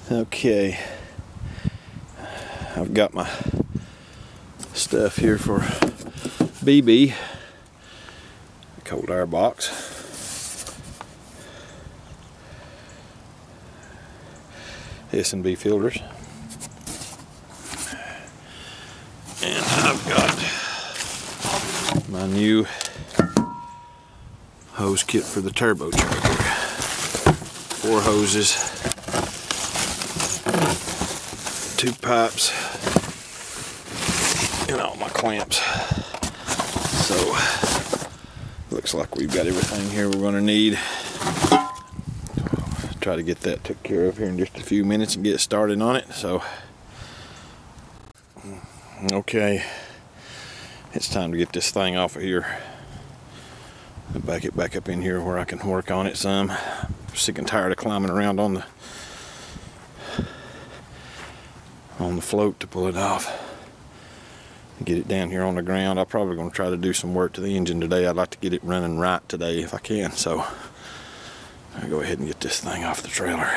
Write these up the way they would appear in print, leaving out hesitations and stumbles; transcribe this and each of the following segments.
Okay, I've got my stuff here for BB, a cold air box. S&B filters. And I've got my new hose kit for the turbocharger. 4 hoses, 2 pipes, and all my clamps. So looks like we've got everything here we're going to need. Try to get that took care of here in just a few minutes and get started on it. So okay, it's time to get this thing off of here and back it back up in here where I can work on it some. I'm sick and tired of climbing around on the float to pull it off and get it down here on the ground. I'm probably going to try to do some work to the engine today. I'd like to get it running right today if I can, so I'll go ahead and get this thing off the trailer.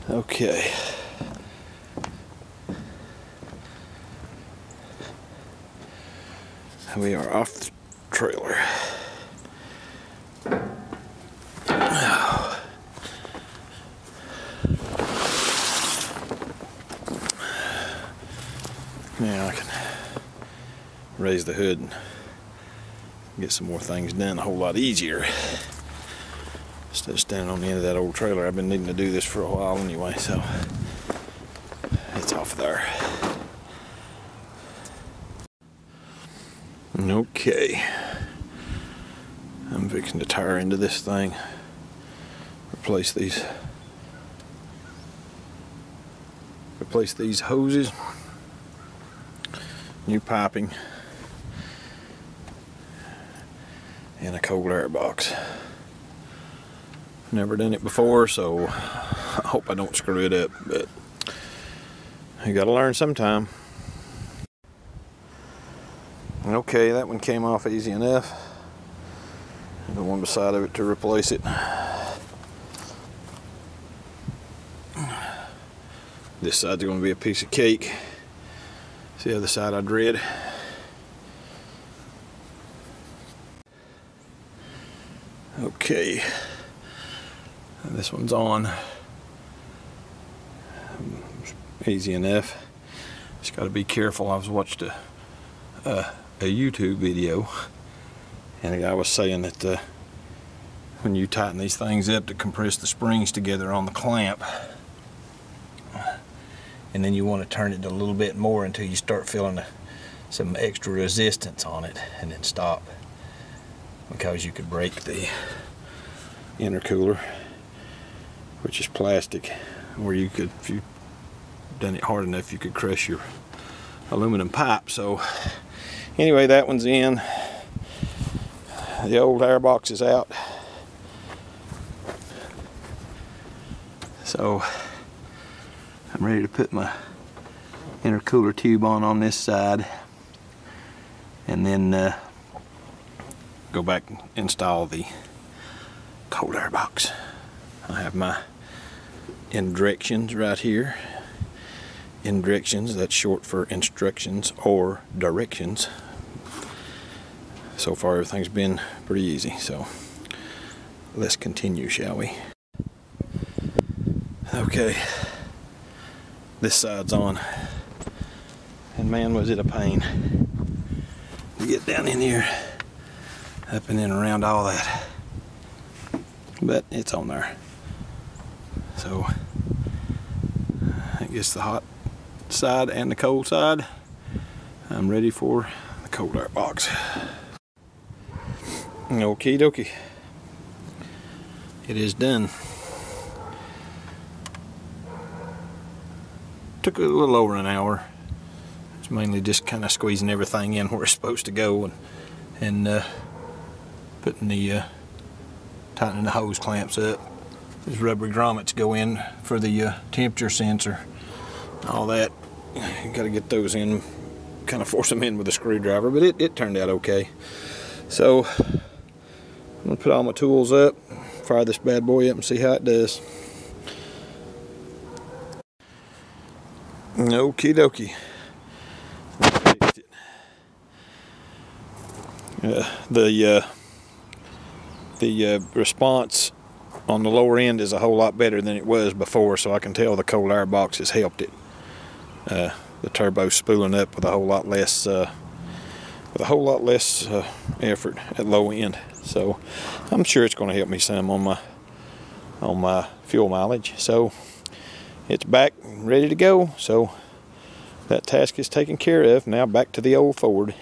Okay. We are off the trailer. Now I can raise the hood and get some more things done a whole lot easier instead of standing on the end of that old trailer. I've been needing to do this for a while anyway, so it's off there. Okay, I'm fixing to tire into this thing, replace these hoses, new piping, and a cold air box. Never done it before, so I hope I don't screw it up, but you gotta learn sometime. Okay, that one came off easy enough. The one beside of it to replace it. This side's going to be a piece of cake. See the other side I dread. Okay, this one's on. Easy enough. Just got to be careful. I was watching a YouTube video, and the guy was saying that when you tighten these things up to compress the springs together on the clamp, and then you want to turn it a little bit more until you start feeling some extra resistance on it, and then stop, because you could break the intercooler, which is plastic, where you could, if you done it hard enough, you could crush your aluminum pipe. So anyway, that one's in. The old air box is out. So I'm ready to put my intercooler tube on this side, and then go back and install the cold air box. I have my indirections right here. Indirections, that's short for instructions or directions. So far everything's been pretty easy, so let's continue, shall we? Okay, this side's on, and man, was it a pain to get down in here, up and in around all that, but it's on there. So I guess the hot side and the cold side, I'm ready for the cold air box. Okie dokie, it is done. Took a little over an hour. It's mainly just kind of squeezing everything in where it's supposed to go, and putting the tightening the hose clamps up. These rubber grommets go in for the temperature sensor, all that. You got to get those in, kind of force them in with a screwdriver, but it turned out okay. So I'm gonna put all my tools up, fire this bad boy up and see how it does. Okie dokie. The response on the lower end is a whole lot better than it was before, so I can tell the cold air box has helped it. The turbo's spooling up with a whole lot less effort at low end, so I'm sure it's going to help me some on my fuel mileage. So it's back ready to go, so that task is taken care of. Now back to the old Ford.